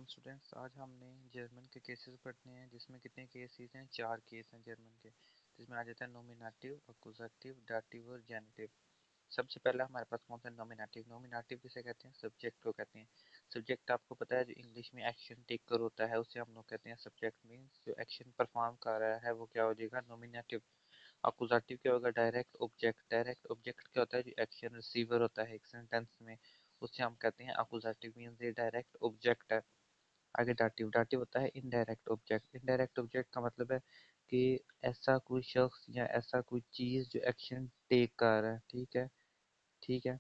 Students, आज हमने German के केसेस पढ़ने हैं जिसमें कितने केसेस हैं। 4 केस हैं जर्मन के, जिसमें आ जाता है नोमिनेटिव, अक्यूजेटिव, डाटिव और जेनेटिव। सबसे पहला हमारे पास कौन सा नोमिनेटिव। नोमिनेटिव किसे कहते हैं? सब्जेक्ट को कहते हैं। सब्जेक्ट आपको पता है, जो इंग्लिश में एक्शन टेकर होता है उसे हम लोग कहते हैं सब्जेक्ट। मीन्स जो एक्शन परफॉर्म कर रहा है वो क्या हो जाएगा? नोमिनेटिव। अक्यूजेटिव क्या होगा? Direct object. डायरेक्ट ऑब्जेक्ट क्या होता है? जो एक्शन रिसीवर होता है एक सेंटेंस में, उसे हम कहते हैं अक्यूजेटिव। मीन्स ये डायरेक्ट ऑब्जेक्ट है। आगे डाटिव। डाटिव होता है इनडायरेक्ट ऑब्जेक्ट। इनडायरेक्ट ऑब्जेक्ट का मतलब है कि ऐसा कोई शख्स या ऐसा कोई चीज़ जो एक्शन टेक कर रहा है। ठीक है, ठीक है।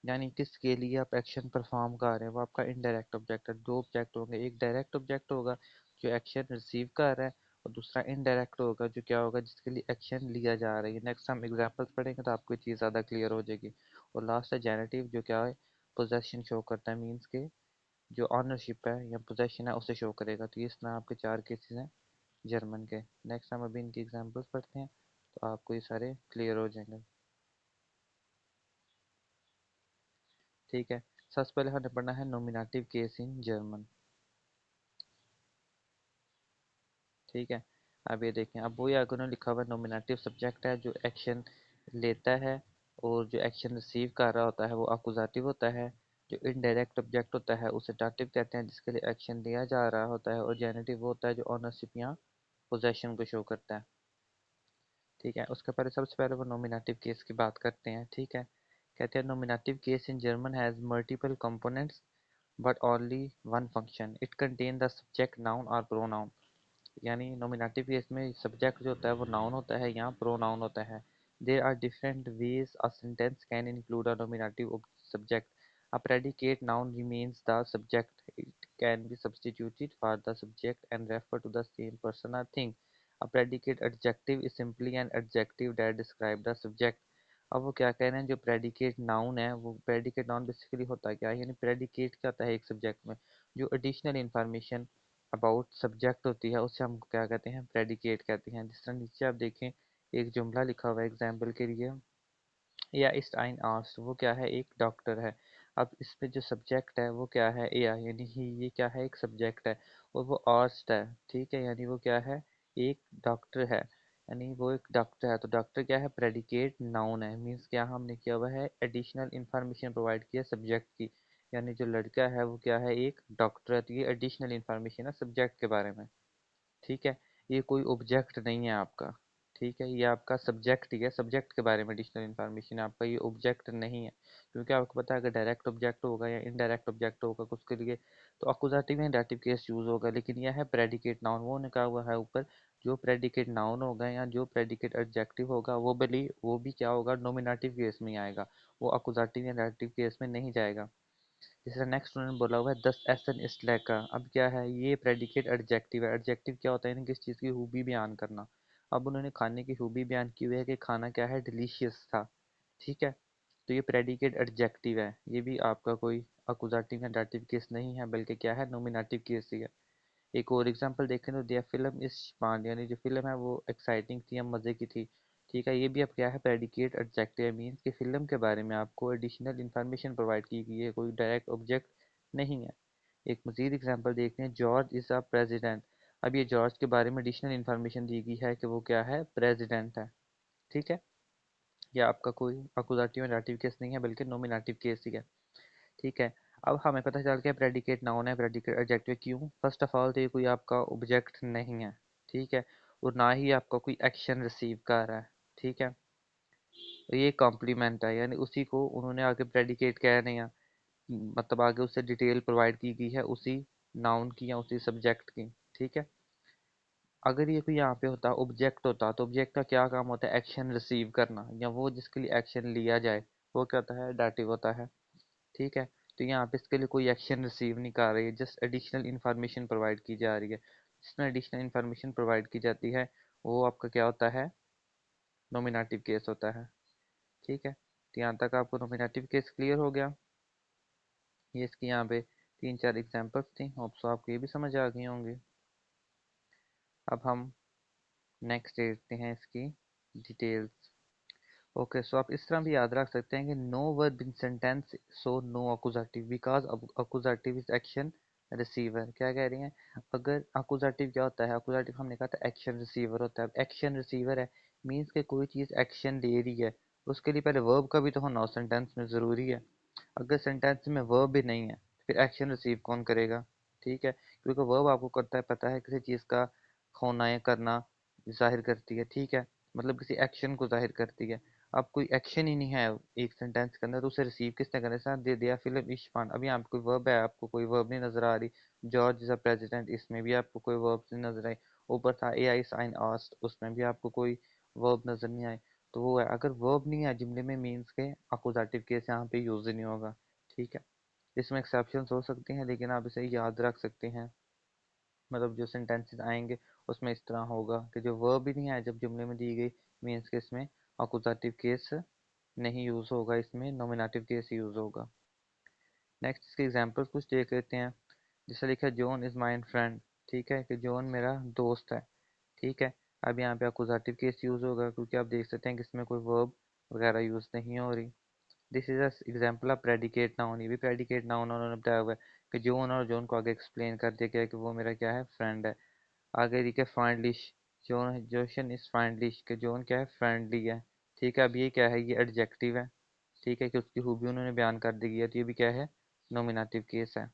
यानी किसके लिए आप एक्शन परफॉर्म कर रहे हैं, वो आपका इनडायरेक्ट ऑब्जेक्ट है। दो ऑब्जेक्ट होंगे, एक डायरेक्ट ऑब्जेक्ट होगा जो एक्शन रिसीव कर रहा है, और दूसरा इनडायरेक्ट होगा जो क्या होगा? जिसके लिए एक्शन लिया जा रहा है। नेक्स्ट हम एग्जांपल्स पढ़ेंगे तो आपको ये चीज़ ज़्यादा क्लियर हो जाएगी। और लास्ट है जेनेटिव, जो क्या है? पोजेशन शो करता है। मीन्स के जो ऑनरशिप है या पोजेशन है उसे शो करेगा। तो ये इस तरह आपके 4 केसेस हैं जर्मन के। नेक्स्ट हम अभी इनकी एग्जांपल्स पढ़ते हैं तो आपको ये सारे क्लियर हो जाएंगे। ठीक है, सबसे पहले हमें पढ़ना है नोमिनेटिव केस इन जर्मन। ठीक है, अब ये देखें, अब वो आगे उन्होंने लिखा हुआ है नोमिनेटिव सब्जेक्ट है जो एक्शन लेता है, और जो एक्शन रिसीव कर रहा होता है वो अकुजाटिव होता है। जो इनडायरेक्ट ऑब्जेक्ट होता है उसे डाटिव कहते हैं, जिसके लिए एक्शन लिया जा रहा होता है। और जेनेटिव वो होता है जो ऑनरशिप या पोजेशन को शो करता है। ठीक है, उसके पहले सबसे पहले वो नोमिनेटिव केस की बात करते हैं। ठीक है, कहते हैं nominative case in German has multiple components but only one function. It contain the subject, noun और प्रोनाउन। यानी नोमिनेटिव केस में सब्जेक्ट जो होता है वो नाउन होता है या प्रोनाउन होता है। There are different ways a sentence can include a nominative subject. A predicate noun remains the subject. It can be substituted for the subject and refer to the same person or thing. A predicate adjective is simply an adjective that describes the subject. अब वो क्या कह रहे हैं, जो predicate noun है, वो predicate noun basically होता है क्या है? यानी प्रेडिकेट क्या होता है एक सब्जेक्ट में? जो एडिशनल इंफॉर्मेशन अबाउट सब्जेक्ट होती है उसे हम क्या कहते हैं? प्रेडिकेट कहते हैं। जिस तरह नीचे आप देखें, एक जुमला लिखा हुआ है एग्जाम्पल के लिए, या इस आइन आर्ट्स, वो क्या है? एक डॉक्टर है। अब इसमें जो सब्जेक्ट है वो क्या है? या यानी ही ये क्या है? एक सब्जेक्ट है। और वो आर्ट्स है। ठीक है, यानी वो क्या है? एक डॉक्टर है। यानी वो एक डॉक्टर है, तो डॉक्टर क्या है? प्रेडिकेट नाउन है। मीन्स क्या हमने किया हुआ है? एडिशनल इंफॉर्मेशन प्रोवाइड किया सब्जेक्ट की। यानी जो लड़का है वो क्या है? एक डॉक्टर है। तो ये एडिशनल इंफॉर्मेशन है सब्जेक्ट के बारे में। ठीक है, ये कोई ऑब्जेक्ट नहीं है आपका। ठीक है, ये आपका सब्जेक्ट ही है। सब्जेक्ट के बारे में एडिशनल इन्फॉर्मेशन है आपका, ये ऑब्जेक्ट नहीं है। क्योंकि आपको पता है अगर डायरेक्ट ऑब्जेक्ट होगा या इनडायरेक्ट ऑब्जेक्ट होगा उसके लिए तो अकुजाटिव या डाटिव केस यूज होगा। लेकिन यह है प्रेडिकेट नाउन। वो ने कहा हुआ है ऊपर, जो प्रेडिकेट नाउन होगा या जो प्रेडिकेट एडजेक्टिव होगा वो भी क्या होगा? नोमिनेटिव केस में आएगा। वो अकुजाटिव या डाटिव केस में नहीं जाएगा। तीसरा नेक्स्ट उन्होंने बोला हुआ है दस एसन इस्लेका। अब क्या है? ये प्रेडिकेट एडजेक्टिव है। एडजेक्टिव क्या होता है? यानी किस चीज़ की खूबी बयान करना। अब उन्होंने खाने की खूबी बयान की हुई है कि खाना क्या है? डिलीशियस था। ठीक है, तो ये प्रेडिकेट एडजेक्टिव है। ये भी आपका कोई अकुजाटिव या डाटिव केस नहीं है, बल्कि क्या है? नोमिनेटिव केस ही है। एक और एग्जांपल देखें तो दिया फिल्म इस पान, यानी जो फिल्म है वो एक्साइटिंग थी या मज़े की थी। ठीक है, ये भी अब क्या है? Predicate adjective. मीन्स कि फिल्म के बारे में आपको एडिशनल इंफॉर्मेशन प्रोवाइड की गई है, कोई डायरेक्ट ऑब्जेक्ट नहीं है। एक मजीद एग्जांपल देखते हैं, जॉर्ज इज़ अ प्रेजिडेंट। अब ये जॉर्ज के बारे में एडिशनल इंफॉर्मेशन दी गई है कि वो क्या है? प्रेजिडेंट है। ठीक है, ये आपका कोई अकुजाटिव या डाटिव केस नहीं है, बल्कि नोमिनेटिव केस ही है। ठीक है, अब हमें पता चल गया प्रेडिकेट नाउन है, प्रेडिकेट एडजेक्टिव। क्यों? फर्स्ट ऑफ ऑल तो ये कोई आपका ऑब्जेक्ट नहीं है। ठीक है, और ना ही आपका कोई एक्शन रिसीव कर रहा है। ठीक है, तो ये कॉम्प्लीमेंट है, यानी उसी को उन्होंने आगे प्रेडिकेट कह रहे हैं। मतलब आगे उससे डिटेल प्रोवाइड की गई है उसी नाउन की या उसी सब्जेक्ट की। ठीक है, अगर ये कोई यहाँ पे होता ऑब्जेक्ट होता तो ऑब्जेक्ट का क्या काम होता है? एक्शन रिसीव करना, या वो जिसके लिए एक्शन लिया जाए वो क्या होता है? डाटिव होता है। ठीक है, तो यहाँ पे इसके लिए कोई एक्शन रिसीव नहीं कर रही है, जस्ट एडिशनल इंफॉर्मेशन प्रोवाइड की जा रही है। जिसमें एडिशनल इंफॉर्मेशन प्रोवाइड की जाती है वो आपका क्या होता है? नोमिनेटिव केस होता है। ठीक है, तो यहाँ तक आपको नोमिनेटिव केस क्लियर हो गया। ये इसकी यहाँ पे 3-4 एग्जांपल्स थी, होप सो आपको ये भी समझ आ गई होंगी। अब हम नेक्स्ट देखते हैं इसकी डिटेल्स। ओके, सो आप इस तरह भी याद रख सकते हैं कि no verb in sentence, so no accusative, because accusative is action receiver. क्या कह रही हैं? अगर अकुजाटिव क्या होता है? अकुजाटिव हमने कहा था एक्शन रिसीवर होता है। एक्शन रिसीवर है मीन्स के कोई चीज़ एक्शन ले रही है, उसके लिए पहले वर्ब का भी तो होना सेंटेंस में ज़रूरी है। अगर सेंटेंस में वर्ब भी नहीं है फिर एक्शन रिसीव कौन करेगा? ठीक है, क्योंकि वर्ब आपको करता है पता है किसी चीज़ का होना या करना जाहिर करती है, ठीक है, मतलब किसी एक्शन को जाहिर करती है। अब कोई एक्शन ही नहीं है एक सेंटेंस के अंदर तो उसे रिसीव किसने करना है? साथ दे दिया फिल्म इश्फान। अभी यहाँ पे कोई वर्ब है, आपको कोई वर्ब नहीं नजर आ रही। जॉर्ज इज अ प्रेसिडेंट, इसमें भी आपको कोई वर्ब नहीं नजर आई। ऊपर था ए आई साइन आस्ट, उसमें भी आपको कोई वर्ब नजर नहीं आई। तो वो है, अगर वर्ब नहीं है जुमले में मीन्स के अकुजाटिव केस यहाँ पे यूज ही नहीं होगा। ठीक है, इसमें एक्सेप्शंस हो सकते हैं लेकिन आप इसे याद रख सकते हैं। मतलब जो सेंटेंसेस आएंगे उसमें इस तरह होगा कि जो वर्ब ही नहीं आया जब जुमले में दी गई मीन्स के इसमें अकुजाटिव केस नहीं यूज होगा, इसमें नॉमिनेटिव केस यूज होगा। नेक्स्ट इसके एग्जांपल्स कुछ देख लेते हैं। जैसे लिखा है जॉन इज माय फ्रेंड, ठीक है, कि जॉन मेरा दोस्त है। ठीक है, अब यहाँ पे अकुजाटिव केस यूज होगा क्योंकि आप देख सकते हैं कि इसमें कोई वर्ब वगैरह यूज नहीं हो रही। This is example of predicate noun, ये भी प्रेडिकेट नाउन उन्होंने बताया हुआ है कि जॉन और जॉन को आगे एक्सप्लेन कर दिया गया है कि वो मेरा क्या है, फ्रेंड है। आगे लिखे फ्रेंडलिश, जॉन जोशन इज फ्रेंडलिश, कि जॉन क्या है, फ्रेंडली है। ठीक है, अब ये क्या है, ये एडजेक्टिव है। ठीक है, कि उसकी खूबी उन्होंने बयान कर दी है, तो ये भी क्या है, नॉमिनेटिव केस है।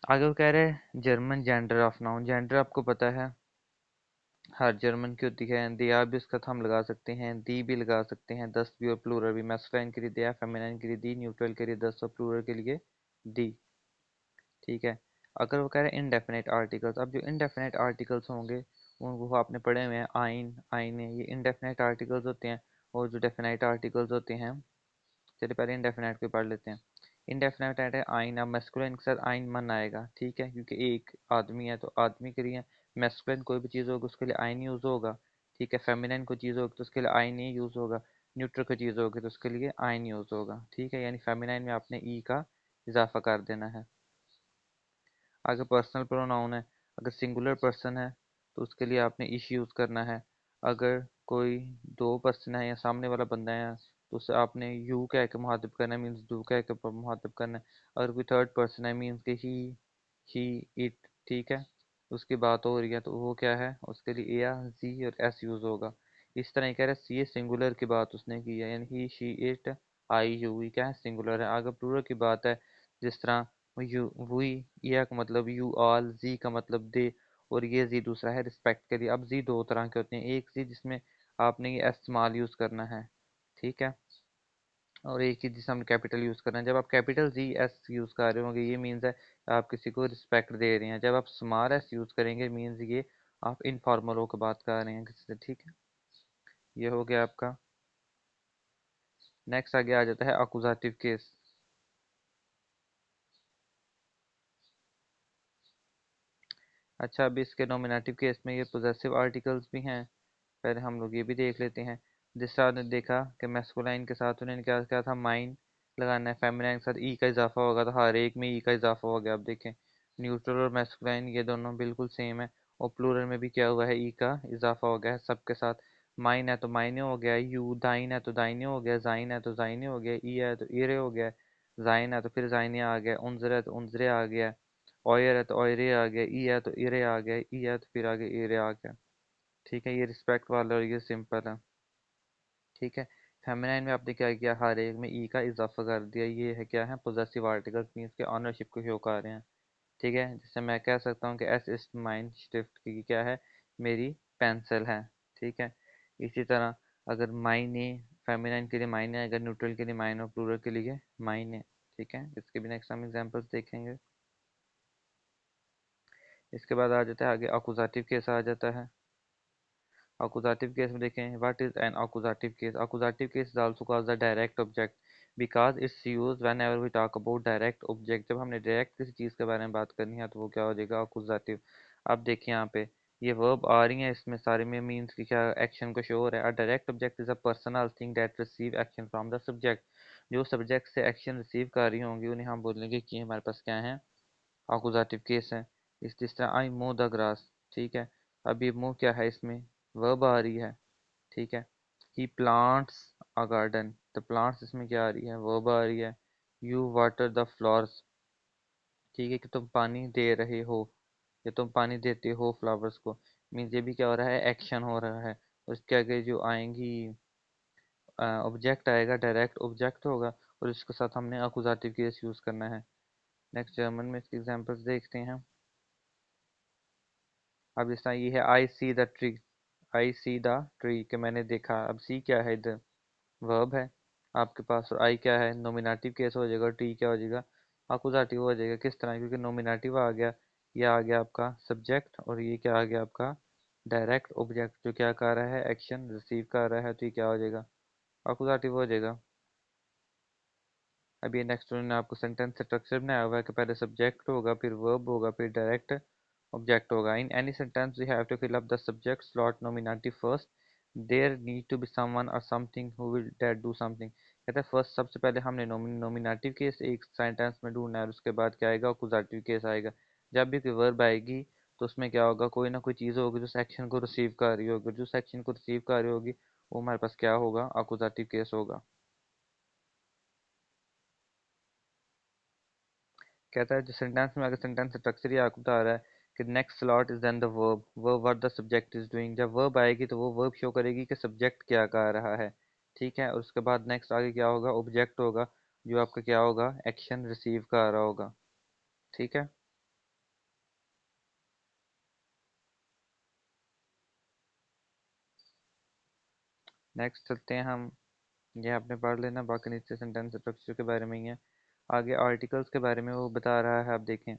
आगे वो कह रहे हैं German gender of noun. Gender आपको पता है हर जर्मन की होती है। दे आर भी उसका हम लगा सकते हैं, दी भी लगा सकते हैं, दस भी और प्लूरल भी। मैस्कुलिन के लिए दे, फेमिनिन के लिए दी, न्यूट्रल के लिए दस और प्लूरल के लिए दी। ठीक है, अगर वो कह रहे हैं इनडेफिनेट आर्टिकल्स, अब जो इनडेफिनेट आर्टिकल्स होंगे उनको आपने पढ़े हुए हैं, आइन आइने, ये इनडेफिनेट आर्टिकल्स होते हैं। और जो डेफिनेट आर्टिकल्स होते हैं, चलिए पहले इनडेफिनेट को पढ़ लेते हैं। इनडेफिनेट है आइन, अब मैस्कुलिन के साथ आइन मन आएगा, ठीक है, क्योंकि एक आदमी है तो आदमी के लिए मैस्कुलिन कोई भी चीज़ होगी उसके लिए आइन यूज़ होगा। ठीक है, फेमिनिन कोई चीज़ होगी तो उसके लिए आइन ही यूज़ होगा। न्यूट्रल कोई चीज़ होगी तो उसके लिए आइन यूज़ होगा। ठीक है, यानी फेमिनाइन में आपने ई का इजाफा कर देना है। अगर पर्सनल प्रोनाउन है, अगर सिंगुलर पर्सन है तो उसके लिए आपने इश यूज़ करना है। अगर कोई दो पर्सन है या सामने वाला बंदा है तो उसे आपने यू कह के मुहातिब करना है, मीन्स डू कह के मुहातिब करना है। अगर कोई थर्ड पर्सन है मीन्स कि ही इट, ठीक है, उसकी बात हो रही है तो वो क्या है, उसके लिए ए या जी और एस यूज़ होगा। इस तरह कह रहे हैं सी सिंगुलर की बात उसने की है, यानी ही शी इट आई यू, ये क्या है, सिंगुलर है। अगर प्लूरल की बात है जिस तरह यू वी, या का मतलब यू ऑल, जी का मतलब दे, और ये जी दूसरा है रिस्पेक्ट के लिए। अब जी दो तरह के होते हैं, एक जी जिसमें आपने ये एस स्मॉल यूज़ करना है, ठीक है, और एक ही जिसमें हमने कैपिटल यूज़ करना है। जब आप कैपिटल जी एस यूज़ कर रहे होंगे ये मीन्स है आप किसी को रिस्पेक्ट दे रहे हैं। जब आप स्मॉल एस यूज़ करेंगे मीन्स ये आप इनफॉर्मल होकर बात कर रहे हैं किसी से। ठीक है, ये हो गया आपका। नेक्स्ट आगे आ जाता है अकुजाटिव केस। अच्छा, अभी इसके नॉमिनेटिव केस में ये पोजेसिव आर्टिकल्स भी हैं, पहले हम लोग ये भी देख लेते हैं। जिस तरह आपने देखा कि मैस्कुलाइन के साथ उन्होंने क्या क्या था, माइन लगाना है, फेमिनाइन के साथ ई का इजाफा होगा तो हर एक में ई का इजाफा हो गया। आप देखें न्यूट्रल और मैस्कुलाइन ये दोनों बिल्कुल सेम है, और प्लूरल में भी क्या हुआ है, ई का इजाफा हो गया है सबके साथ। माइन है तो माइने हो गया, यू दाइन है तो दाइने हो गया, जाइन है तो जाइने हो गया, ई है तो ईरे हो गया, जाइन है तो फिर जाइने आ गया, उनजर है तो उनजरे आ गया, ऑयर है तो ऑयरे आ गया, ई है तो इरे आ गया, ई है तो फिर आगे इरे आ गया। ठीक है, ये रिस्पेक्ट वाला और ये सिंपल है। ठीक है, फेमिनाइन में आपने क्या किया, हर एक में ई का इजाफा कर दिया। ये है क्या है, पोजेसिव आर्टिकल्स मीन्स के ऑनरशिप को शो कर रहे हैं। ठीक है, जैसे मैं कह सकता हूँ कि एस इज माइन स्टिफ्ट की क्या है, मेरी पेंसिल है। ठीक है, इसी तरह अगर माइने फेमिनाइन के लिए माइने, अगर न्यूट्रल के लिए माइन और प्लूरल के लिए माइने। ठीक है, इसके भी नेक्स्ट हम एग्जांपल्स देखेंगे। इसके बाद आ जाता है आगे अकुजाटिव केस आ जाता है। Accusative case में देखें, what is an accusative case? Accusative case is also called the direct object because it's used whenever we talk about direct object। जब हमने डायरेक्ट किसी चीज़ के बारे में बात करनी है तो वो क्या हो जाएगा, accusative। अब देखिए यहाँ पे ये वर्ब आ रही है इसमें सारे में, मीन्स की क्या एक्शन को शो हो रहा है। अ direct object is a personal thing that receive action from the subject. जो सब्जेक्ट से एक्शन रिसीव कर रही होंगी उन्हें हम बोलेंगे कि हमारे पास क्या है, अकुजाटिव केस है। इस जिस तरह आई मो द ग्रास, ठीक है, अब ये मो क्या है, इसमें वर्ब आ रही है। ठीक है, he plants a garden, the plants इसमें क्या आ रही है, वर्ब आ रही है। यू वाटर द फ्लावर्स, ठीक है, कि तुम पानी दे रहे हो या तुम पानी देते हो फ्लावर्स को, मीन्स ये भी क्या हो रहा है, एक्शन हो रहा है। उसके आगे जो आएंगी ऑब्जेक्ट आएगा, डायरेक्ट ऑब्जेक्ट होगा, और इसके साथ हमने अकुजाटिव केस यूज करना है। नेक्स्ट जर्मन में इसके एग्जांपल्स देखते हैं। अब जिस तरह ये है I see the tree, I see the tree, कि मैंने देखा। अब सी क्या है इधर, वर्ब है आपके पास, और आई क्या है, नोमिनेटिव केस हो जाएगा, टी क्या हो जाएगा, अकुजाटिव हो जाएगा। किस तरह, क्योंकि नोमिनेटिव आ गया, ये आ गया आपका सब्जेक्ट, और ये क्या आ गया आपका डायरेक्ट ऑब्जेक्ट, जो क्या कर रहा है, एक्शन रिसीव कर रहा है, तो ये क्या हो जाएगा, अकुजाटिव हो जाएगा। अब ये नेक्स्ट उन्होंने आपको सेंटेंस स्ट्रक्चर बनाया हुआ है कि पहले सब्जेक्ट होगा, फिर वर्ब होगा, फिर डायरेक्ट ऑब्जेक्ट होगा। In any sentence we have to fill up the subject slot nominative first, there need to be someone और something who will that do something. कहता है फर्स्ट, सबसे पहले हमने नोमिनेटिव केस एक सेंटेंस में ढूंढना है, और उसके बाद क्या आएगा, अकुजाटिव केस आएगा। जब भी कोई वर्ब आएगी तो उसमें क्या होगा, कोई ना कोई चीज़ होगी जो एक्शन को रिसीव कर रही होगी, जो एक्शन को रिसीव कर रही होगी वो हमारे पास क्या होगा, अकुजाटिव केस होगा। कहता है जो सेंटेंस में, अगर सेंटेंस स्ट्रक्चर ही आपको बता रहा है कि next slot is then the verb, verb what the subject is doing, जब वर्ब आएगी तो वो वर्ब शो करेगी कि सब्जेक्ट क्या कर रहा है। ठीक है, और उसके बाद नेक्स्ट आगे क्या होगा, ऑब्जेक्ट होगा, जो आपका क्या होगा, एक्शन रिसीव कर रहा होगा। ठीक है, नेक्स्ट चलते हैं हम। ये आपने पढ़ लेना, बाकी नीचे सेंटेंस स्ट्रक्चर के बारे में ही है। आगे आर्टिकल्स के बारे में वो बता रहा है, आप देखें।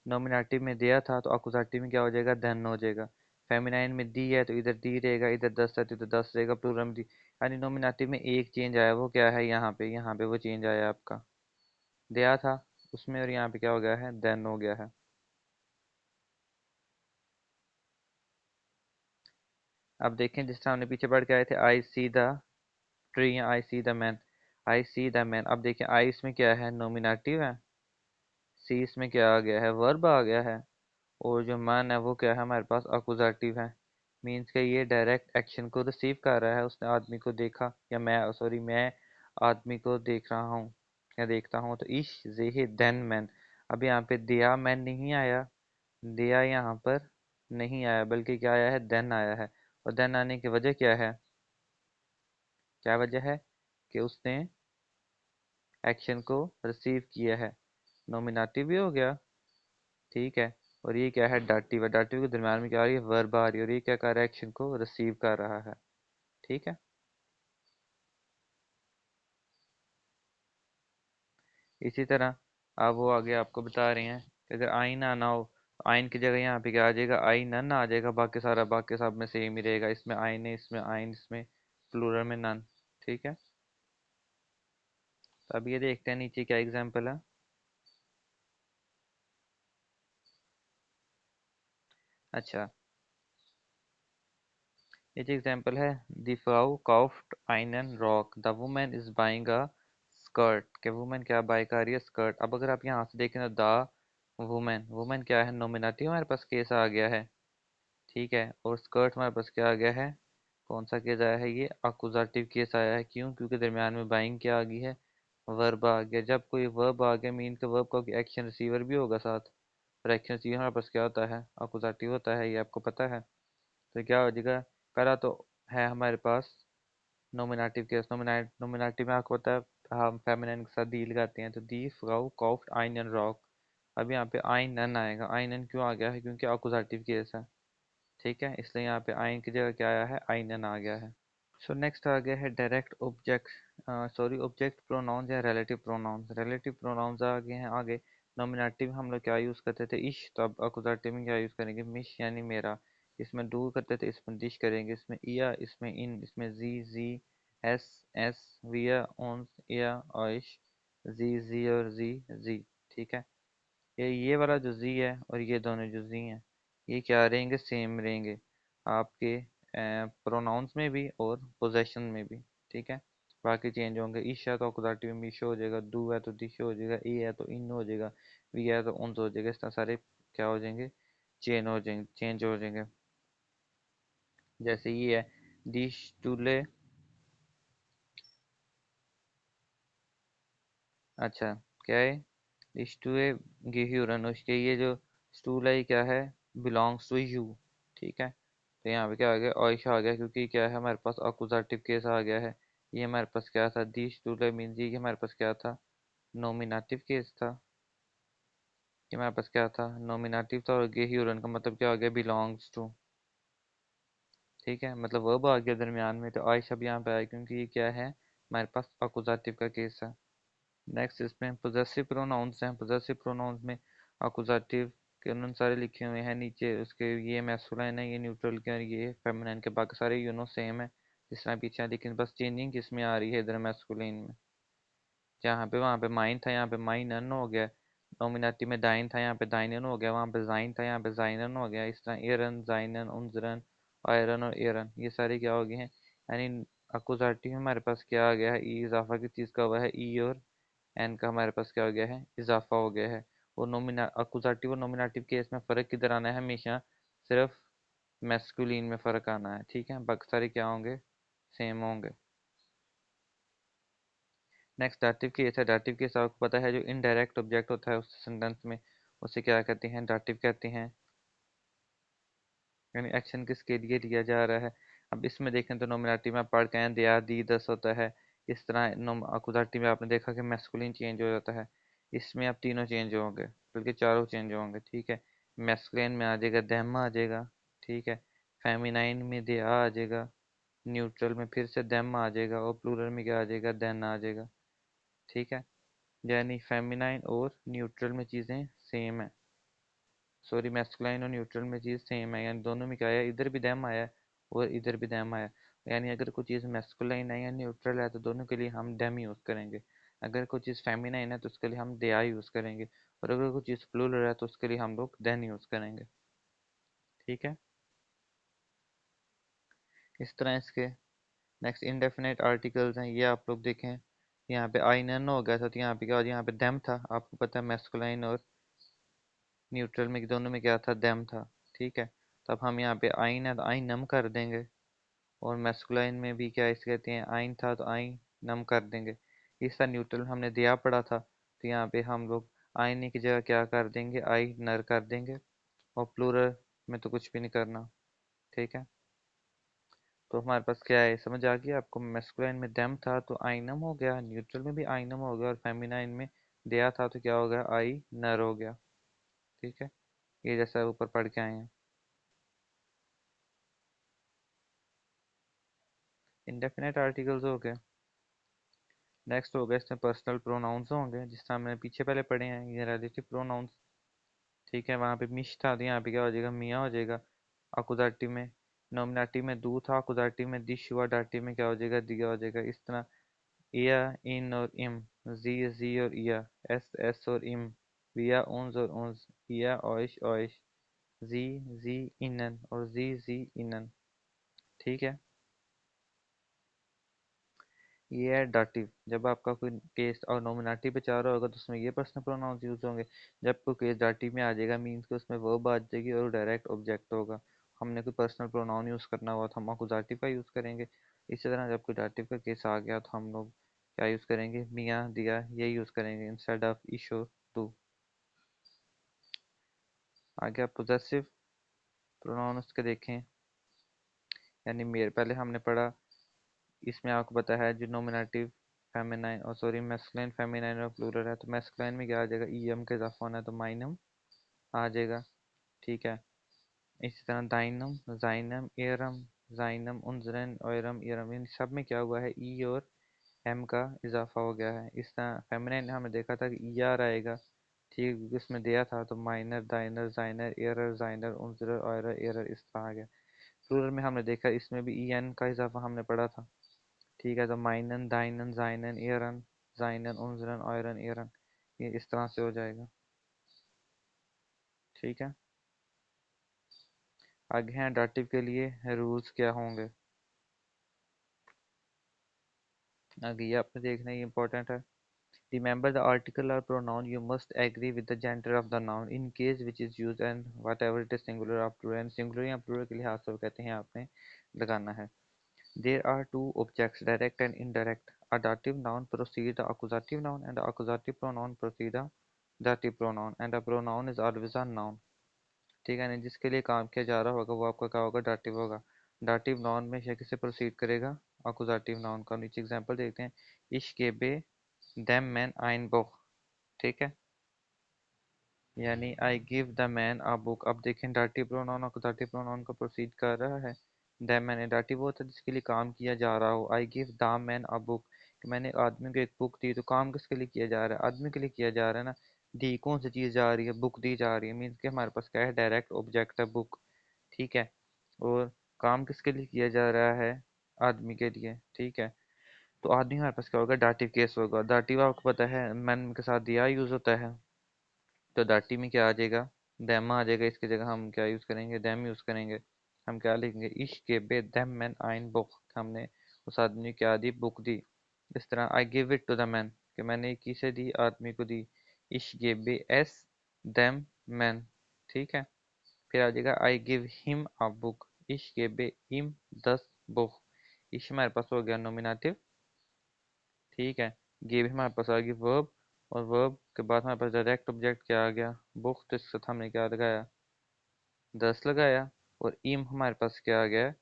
नॉमिनेटिव में दिया था तो अकुजाटिव में क्या हो जाएगा, धन हो जाएगा। फेमिनाइन में दी है तो इधर दी रहेगा, इधर दस है तो इधर दस रहेगा, प्लूरल में दी। यानी नॉमिनेटिव में एक चेंज आया, वो क्या है, यहाँ पे वो चेंज आया आपका, दिया था उसमें, और यहाँ पे क्या हो गया है, देन हो गया है। अब देखें, जिस तरह हमने पीछे पढ़ के आए थे, I see the tree, I see the man, I see the man. अब देखें, आई इसमें क्या है, नॉमिनेटिव है, सी इसमें क्या आ गया है, वर्ब आ गया है, और जो मन है वो क्या है हमारे पास, अकुजाटिव है। मीन्स के ये डायरेक्ट एक्शन को रिसीव कर रहा है, उसने आदमी को देखा, या मैं सॉरी मैं आदमी को देख रहा हूँ या देखता हूँ, तो इश जेहे देन मैन। अब यहाँ पे दिया मैन नहीं आया, दिया यहाँ पर नहीं आया, बल्कि क्या आया है, देन आया है। और देन आने की वजह क्या है, क्या वजह है, कि उसने एक्शन को रिसीव किया है, नोमिनेटिव भी हो गया। ठीक है, और ये क्या है, डाटिव है, डाटिव के दरम्यान में क्या आ रही है, वर्ब आ रही है, और ये क्या कर रहा है, एक्शन को रिसीव कर रहा है। ठीक है, इसी तरह अब वो आगे आपको बता रहे हैं कि अगर आइन आना हो तो आइन की जगह यहाँ पे क्या आ जाएगा, आई नन आ जाएगा, बाकी सारा बाकी सब में सेम ही रहेगा, इसमें आइन है, इसमें आइन, इसमें प्लूरल में नन। ठीक है, तो अब ये देखते हैं नीचे क्या एग्जाम्पल है। अच्छा, ये जो एग्जाम्पल है, द फ्राउ काउफ्ट einen रॉक, the woman is buying a skirt, के वुमन क्या बाय कर रही है, स्कर्ट। अब अगर आप यहाँ से देखें तो द वुमन, वुमन क्या है, नोमिनेटिव हमारे पास केस आ गया है। ठीक है, और स्कर्ट हमारे पास क्या आ गया है, कौन सा केस आया है, ये अकुजाटिव केस आया है। क्यों, क्योंकि दरम्यान में बाइंग क्या आ गई है, वर्ब आ गया। जब कोई वर्ब आ गया, मीन के वर्ब का एक्शन रिसीवर भी होगा साथ, और एक्शन रिसीवर हमारे पास क्या होता है, अकुजाटिव होता है, ये आपको पता है। तो क्या हो जाएगा, पहला तो है हमारे पास नोमिनेटिव केस, नोमिनेटिव में आपको पता है हम फेमिनिन के साथ डील करते हैं, तो दी फ्राउ कॉफ्ट einen रॉक। अब यहाँ पे आई नन आएगा, आई नन क्यों आ गया है, क्योंकि अकुजाटिव केस है। ठीक है, इसलिए यहाँ पे आइन की जगह क्या आया है, आई एन आ गया है। सो नेक्स्ट आ गया है direct object, sorry object pronouns या रिलेटिव प्रोनाउंस। रिलेटिव प्रोनाउंस आ गए हैं आगे। नॉमिनेटिव हम लोग क्या यूज़ करते थे, इश, तो अब अकुजाटिव में क्या यूज़ करेंगे, मिश यानी मेरा। इसमें डू करते थे, इसमें डिश करेंगे, इसमें इया, इसमें इन, इसमें जी, एस, एस, विया, ओन्स, इया, ऑइश, जी और जी। ठीक है, ये वाला जो जी है और ये दोनों जो जी हैं, ये क्या रहेंगे, सेम रहेंगे आपके प्रोनाउंस में भी और पोजेशन में भी। ठीक है, बाकी चेंज होंगे, ईश है तो अकुजाटिव में ईश हो जाएगा, दू है तो दिश हो जाएगा, ए है तो इन हो जाएगा, वी है तो उन हो जाएगा। इस तरह सारे क्या हो जाएंगे, चेंज हो जाएंगे। जैसे ये है, दिश टूले। अच्छा, क्या है, इश्टुए गेह्यूरन, उसके ये जो स्टूल है ये क्या है, बिलोंग्स टू यू। ठीक है, तो यहाँ पे क्या आ गया, आयशा आ गया, क्योंकि क्या है हमारे पास अकुजाटिव केस आ गया है। ये हमारे पास क्या था, दी स्टूल मीन्स ये हमारे पास क्या था, नॉमिनेटिव केस था। ये हमारे पास क्या था, नॉमिनेटिव था, और गेह्यूरन का मतलब क्या हो गया, बिलोंग्स टू। ठीक है, मतलब वर्ब आ गया दरमियान में, तो आयशा भी यहाँ पे आया क्योंकि ये क्या है, हमारे पास अकुजाटिव का केस है। नेक्स्ट इसमें पोजेसिव प्रोनाउंस हैं। पोजेसिव प्रोनाउंस में अकुजाटिव के अनुसार लिखे हुए हैं नीचे उसके, ये मैस्कुलाइन है, ये न्यूट्रल के, और ये फेमिनाइन के, बाकी सारे सेम है जिस तरह पीछे है, लेकिन बस चेंजिंग किसमें आ रही है, इधर मैस्कुलिन में। जहाँ पे वहाँ पे माइन था, यहाँ पे माइनन हो गया। नोमिनेटिव में दाइन था, यहाँ पे दाइनन हो गया। वहाँ पे जाइन था, यहाँ पे जाइनन हो गया। इस तरह एरन, जाइनन, उनजरन, आयरन और एरन, ये सारे क्या हो गए हैं, यानी अकुजाटिव में हमारे पास क्या आ गया है, ई इजाफा की चीज़ का हुआ है, ई और एन का हमारे पास क्या हो गया है, इजाफा हो गया है। और नोमिना अकुजाटिव और नोमिनेटिव केस में फ़र्क किधर आना है, हमेशा सिर्फ मैस्कुलिन में फ़र्क आना है। ठीक है, बाकी सारे क्या होंगे, सेम होंगे। नेक्स्ट डाटिव केस है। डाटिव केस आपको पता है, जो इनडायरेक्ट ऑब्जेक्ट होता है उस सेंटेंस में, उसे क्या कहते हैं, डाटिव कहते हैं। यानी एक्शन किसके लिए लिया जा रहा है। अब इसमें देखें तो नोमिनेटिव में आप पढ़ के आए दिया, दी, दस होता है। इस तरह अकुजाटिव में आपने देखा कि मैस्कुलिन चेंज हो जाता है। इसमें अब तीनों चेंज होंगे, बल्कि चारों चेंज होंगे। ठीक है, मैस्कुलिन में आ जाएगा देम आ जाएगा। ठीक है, फेमिनाइन में दिया आ जाएगा। न्यूट्रल में फिर से देम आ जाएगा, और प्लूरल में क्या आ जाएगा, देन आ जाएगा। ठीक है, यानी फेमिनाइन और न्यूट्रल में चीज़ें सेम है। सॉरी, मैस्कुलाइन और न्यूट्रल में चीज़ सेम है, यानी दोनों में क्या आया, इधर भी दैम आया और इधर भी दैम आया। यानी अगर कोई चीज़ मैस्कुलाइन है या न्यूट्रल है तो दोनों के लिए हम डेम यूज़ करेंगे। अगर कोई चीज़ फेमिनाइन है तो उसके लिए हम दे यूज़ करेंगे, और अगर कोई चीज़ प्लूरल है तो उसके लिए हम लोग देन यूज़ करेंगे। ठीक है, इस तरह इसके नेक्स्ट इंडेफिनेट आर्टिकल्स हैं, ये आप लोग देखें। यहाँ पे आई नन हो गया था, तो यहाँ पे क्या हो, यहाँ पे देम था। आपको पता है मैस्कुलाइन और न्यूट्रल में दोनों में क्या था, देम था। ठीक है, तब हम यहाँ पे आइन है तो आई नम कर देंगे, और मैस्कुलाइन में भी क्या इसे कहते हैं, आइन था तो आइन नम कर देंगे। इस तरह न्यूट्रल हमने दिया पढ़ा था, तो यहाँ पे हम लोग आईने की जगह क्या कर देंगे, आई नर कर देंगे। और प्लूरल में तो कुछ भी नहीं करना। ठीक है, तो हमारे पास क्या है, समझ आ गया आपको। मैस्कुलाइन में देम था तो आइनम हो गया, न्यूट्रल में भी आइनम हो गया, और फेमिनाइन में दिया था तो क्या हो गया, आई नर हो गया। ठीक है, ये जैसा ऊपर पढ़ के आए हैं। इंडेफिनेट आर्टिकल्स हो गए। नेक्स्ट हो गया इसमें पर्सनल प्रोनाउंस होंगे, जिस तरह हमने पीछे पहले पढ़े हैं, ये रिलेटिव प्रोनाउंस। ठीक है, वहाँ पे मिश था तो यहाँ पे क्या हो जाएगा, मियाँ हो जाएगा अकुदाटिव में। नोमिनेटिव में दू था, अकुदाटिव में दिश हुआ, डाटिव में क्या हो जाएगा, दिया हो जाएगा। इस तरह इया, इन और इम, जी और इया, एस और इम, विया, उन्स और उन्स, इया, ओइश ओइश, जी इनन, और जी इनन। ठीक है, ये है डाटिव। जब आपका कोई केस और नोमिनेटिव पे चाह रहा होगा तो उसमें ये पर्सनल प्रोनाउंस यूज होंगे। जब कोई केस डाटिव में आ जाएगा मीन्स कि उसमें वर्ब आ जाएगी और डायरेक्ट ऑब्जेक्ट होगा। हमने कोई पर्सनल प्रोनाउन यूज करना हुआ तो हम अकुजाटिव का यूज करेंगे। इसी तरह जब कोई डाटिव का केस आ गया तो हम लोग क्या यूज करेंगे, मियाँ दिया, ये यूज करेंगे इंस्टेड ऑफ ईशो टू। आगे आप पोजेसिव प्रोनाउन उसके देखें, यानी मेरे पहले हमने पढ़ा। इसमें आपको पता है जो नोमिनेटिव फेमिनाइन और सॉरी मैस्कुलिन फेमिनाइन और प्लूरल है, तो मैस्कुलिन में क्या आ जाएगा, ईएम के इजाफा होना है तो माइनम आ जाएगा। ठीक है, इसी तरह दाइनम, जाइनम, एरम, जाइनम, उनजरन, ओयरम, एरम, इन सब में क्या हुआ है, ई और एम का इजाफा हो गया है। इस तरह फेमिनाइन में हमने देखा था कि ई आर आएगा। ठीक, इसमें दिया था तो माइनर, दाइनर, जाइनर, एरर, जाइनर, उनजरर, ऑयरर, एरर, इस तरह आ गया। प्लूरल में हमने देखा इसमें भी ई एन का इजाफा हमने पढ़ा था। ठीक है, तो माइनन, दाइनन, जाइनन, एरन, जाइनन, उनजरन, ऑयरन, एरन, ये इस तरह से हो जाएगा। ठीक है, आगे हैं डाटिव के लिए रूल्स क्या होंगे। आगे ये आपने देखना, ये इंपॉर्टेंट है। रिमेंबर द आर्टिकल और pronoun you must agree with the gender of the noun in case which is used and whatever it is singular और प्लूरल। सिंगुलर या प्लूरल के लिहाज से वो कहते हैं आपने लगाना है। There are two objects, direct and indirect. A dative noun precedes the accusative noun and the accusative pronoun precedes the dative pronoun and a pronoun is always a noun. ठीक है ना, जिसके लिए काम किया जा रहा होगा वो आपका क्या होगा, डाटिव होगा। डाटिव नाउन में से किसे प्रोसीड करेगा, अकुजाटिव नाउन का। नीचे एग्जांपल देखते हैं, इश गेबे देम मैन आइन बुक। ठीक है, यानी I give the man a book. अब देखें डाटिव प्रोनाउन अकुजाटिव प्रोनाउन का प्रोसीड कर रहा है। द मैन डाटिव होता है जिसके लिए काम किया जा रहा हो। I give the man a book, कि मैंने आदमी को एक बुक दी, तो काम किसके लिए किया जा रहा है, आदमी के लिए किया जा रहा है ना। दी कौन सी चीज़ जा रही है, बुक दी जा रही है, मीन्स कि हमारे पास क्या है, डायरेक्ट ऑब्जेक्ट है बुक। ठीक है, और काम किसके लिए किया जा रहा है, आदमी के लिए। ठीक है, तो आदमी हमारे पास क्या होगा, डाटिव केस होगा। डाटिव आपको पता है मैन के साथ दिया यूज होता है, तो दाटी में क्या आ जाएगा, दैम आ जाएगा। इसकी जगह हम क्या यूज़ करेंगे, दैम यूज़ करेंगे। हम क्या लिखेंगे, इश के बे दैम मैन आइन बुक, हमने उस आदमी को क्या दी, बुक दी। इस तरह I give it to the man, कि मैंने किसे दी, आदमी को दी। इश गे बे एस दैम मैन। ठीक है, फिर आ जाएगा I give him a book, इश के बे इम दस बुक। इश हमारे पास हो गया नोमिनेटिव। ठीक है, गिव हमारे पास आ गई वर्ब, और वर्ब के बाद हमारे पास डायरेक्ट ऑब्जेक्ट क्या आ गया, बुक। तो इसके साथ हमने क्या लगाया, दस लगाया। और इम हमारे पास क्या आ गया,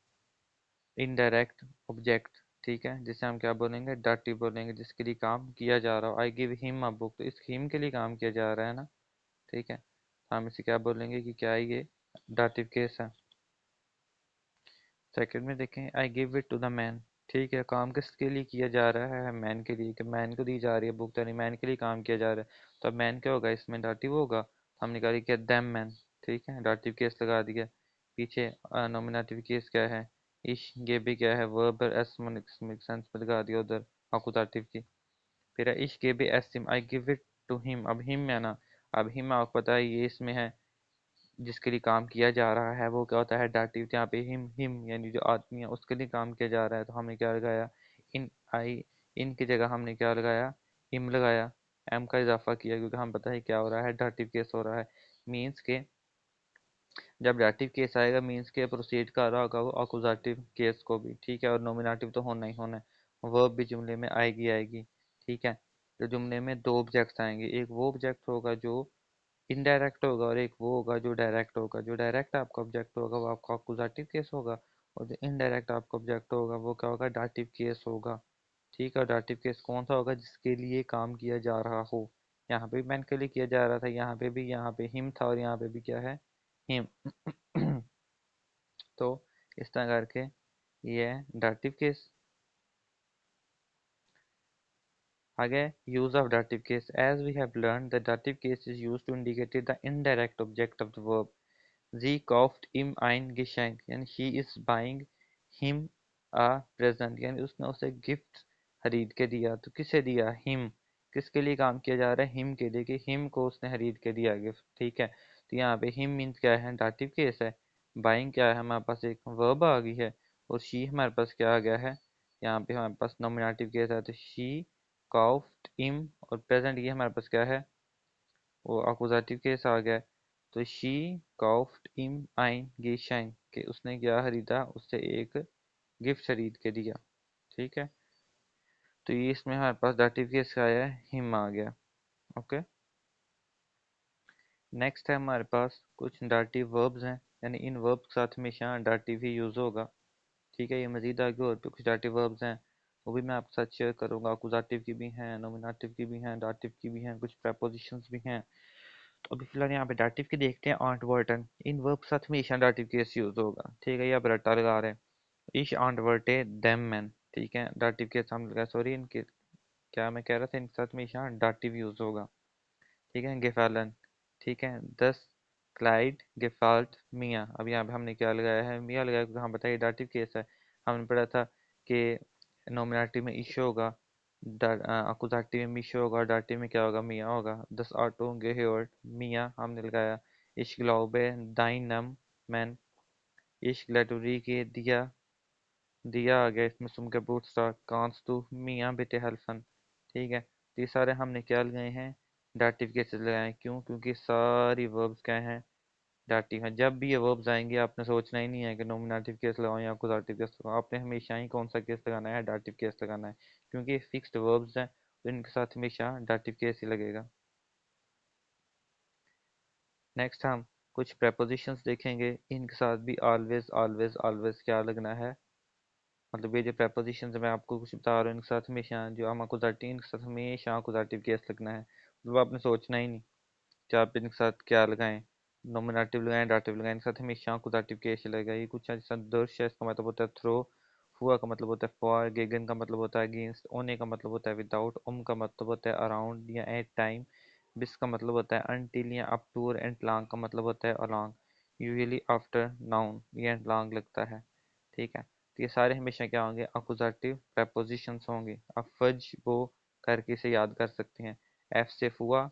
इनडायरेक्ट ऑब्जेक्ट। ठीक है, जिसे हम क्या बोलेंगे, डाटी बोलेंगे, जिसके लिए काम किया जा रहा हो। आई गिव हिम अ बुक, तो इस हिम के लिए काम किया जा रहा है ना। ठीक है, हम इसे क्या बोलेंगे कि क्या है, ये डाटिव केस है। सेकंड में देखें, I give it to the man. ठीक है, काम किसके लिए किया जा रहा है, मैन के लिए, कि मैन को दी जा रही है बुक, तो मैन के लिए काम किया जा रहा है। तो अब मैन क्या होगा, इसमें डाटिव होगा, तो हम निकाली क्या, दैम मैन। ठीक है, डाटिव केस लगा दिया। पीछे नॉमिनेटिव केस क्या है, इश ये भी क्या है, वर्ब एस सेंस में लगा दिया उधर अकुताटिव की। फिर इश ये भी एस हिम, I give it to him. अब हिम में ना, अब हिम आपको पता है ये इसमें है, जिसके लिए काम किया जा रहा है वो क्या होता है, डाटिव। यहाँ पे हिम यानी जो आदमी है उसके लिए काम किया जा रहा है, तो हमने क्या लगाया, इन। आई इन की जगह हमने क्या लगाया, इम लगाया। एम का इजाफा किया, क्योंकि हम पता है क्या हो रहा है, डाटिव केस हो रहा है। मीन्स के जब डाटिव केस आएगा, मीन्स के प्रोसीड कर रहा होगा वो अकुजाटिव केस को भी। ठीक है, और नोमिनेटिव तो होना ही होना है, वर्ब भी जुमले में आएगी आएगी। ठीक है, तो जुमले में दो ऑब्जेक्ट्स आएंगे, एक वो ऑब्जेक्ट होगा जो इनडायरेक्ट होगा, और एक वो होगा जो डायरेक्ट होगा। जो डायरेक्ट आपका ऑब्जेक्ट होगा वो आपका अकुजाटिव केस होगा, और जो इनडायरेक्ट आपका ऑब्जेक्ट होगा वो क्या होगा, डाटिव केस होगा। ठीक है, डाटिव केस कौन सा होगा, जिसके लिए काम किया जा रहा हो। यहाँ पे भी मैन के लिए किया जा रहा था, यहाँ पे भी, यहाँ पे हिम था, और यहाँ पे भी क्या है, हिम। तो इस तरह करके ये है डाटिव केस। आगे, use of dative case. As we have learned, the dative case is used to indicate the indirect object of the verb. Sie kauft ihm ein Geschenk, यानी she is buying him a present, यानी उसने उसे gift खरीद के दिया। तो किसे दिया, him। किसके लिए काम किया जा रहा है, him के लिए, कि him को उसने खरीद के दिया गिफ्ट। ठीक है, तो यहाँ पे him मीन्स क्या है, डाटिव केस है। बाइंग क्या है, हमारे पास एक वर्ब आ गई है, और she हमारे पास क्या आ गया है, यहाँ पे हमारे पास नॉमिनेटिव केस है, तो she काउफ्ट इम, और प्रेजेंट ये हमारे पास क्या है, वो अकुजाटिव केस आ गया है। तो शी काउफ्ट इम आइन गेशैंग, कि उसने क्या खरीदा, उससे एक गिफ्ट खरीद के दिया। ठीक है, तो ये इसमें हमारे पास डाटिव केस का आया है, हिम आ गया। ओके, नेक्स्ट है हमारे पास कुछ डाटिव वर्ब्स हैं, यानी इन वर्ब्स के साथ हमेशा डाटिव ही यूज़ होगा। ठीक है, ये मजीद आगे और भी कुछ डाटिव वर्ब्स हैं, वो भी मैं आपके साथ शेयर करूंगा। अकुजाटिव की भी हैं, नोमिनेटिव की भी हैं, डाटिव की भी हैं, कुछ प्रेपोजिशंस भी हैं। तो अभी फिलहाल यहाँ पे डाटिव की देखते हैं, आंट वर्टन। इन वर्ब के साथ हमेशा डाटिव केस यूज होगा। ठीक है, ये अब रट्टा लगा रहे हैं, ईश आंट वर्टे देम मैन। ठीक है, डाटिव केस हम लगा, सॉरी इनके, क्या मैं कह रहा था, इनके साथ हमेशा डाटिव यूज होगा। ठीक है, गेफालन। ठीक है, दस क्लाइड गेफाल्ट मियाँ। अब यहाँ पे हमने क्या लगाया है, मियाँ लगाया, क्योंकि हम बताइए डाटिव केस है। हमने पढ़ा था कि नोमिनेटिव में इश होगा, अकुजाटिव में मिश होगा, डाटिव में क्या होगा, मियाँ होगा। दस ऑटो गेहर्ट मियाँ हमने लगाया। इश ग्लाउबे दाइनम मैन, इश ग्लैटुरी के दिया, दिया आ गया इसमें, सुम के बूट स्टार कांस तू मियाँ बेटे हेल्फन। ठीक है, तो ये सारे हमने क्या लगाए हैं, डाटिव केसेस लगाए हैं। क्यों, क्योंकि सारी वर्ब्स क्या हैं, डाटिव हैं। जब भी ये वर्ब्स आएंगे आपने सोचना ही नहीं है कि नोमिनेटिव केस लगाओ या अकुजाटिव केस लगाओ, आपने हमेशा ही कौन सा केस लगाना है, डाटिव केस लगाना है, क्योंकि ये फिक्स्ड वर्ब्स हैं, तो इनके साथ हमेशा डाटिव केस ही लगेगा। नेक्स्ट हम कुछ prepositions देखेंगे, इनके साथ भी always always always क्या लगना है। मतलब ये जो prepositions मैं आपको कुछ बता रहा हूँ, इनके साथ हमेशा जो हम accusative, इनके साथ हमेशा accusative केस लगना है। मतलब आपने सोचना ही नहीं कि आप इनके साथ क्या लगाएं, नोमिनेटिव लगाएं, डाटिव लगाएं, इनके साथ हमेशा accusative केस लगेगा। ये कुछ है, जैसा दर्श है, इसका मतलब होता है थ्रो, हुआ का मतलब होता है फॉर, गेगन का मतलब होता है अगेंस्ट, ओने का मतलब होता है विदाउट, का मतलब होता है अराउंड या एट टाइम, बिस का मतलब होता है अनटिल या अप टू, और एंड लॉन्ग का मतलब होता है अलॉन्ग, यूजुअली आफ्टर नाउन, ये लॉन्ग लगता है। ठीक है, तो ये सारे हमेशा क्या होंगे, अकुजाटिव prepositions होंगे। आप फज वो करके इसे याद कर सकते हैं। एफ से फुआ,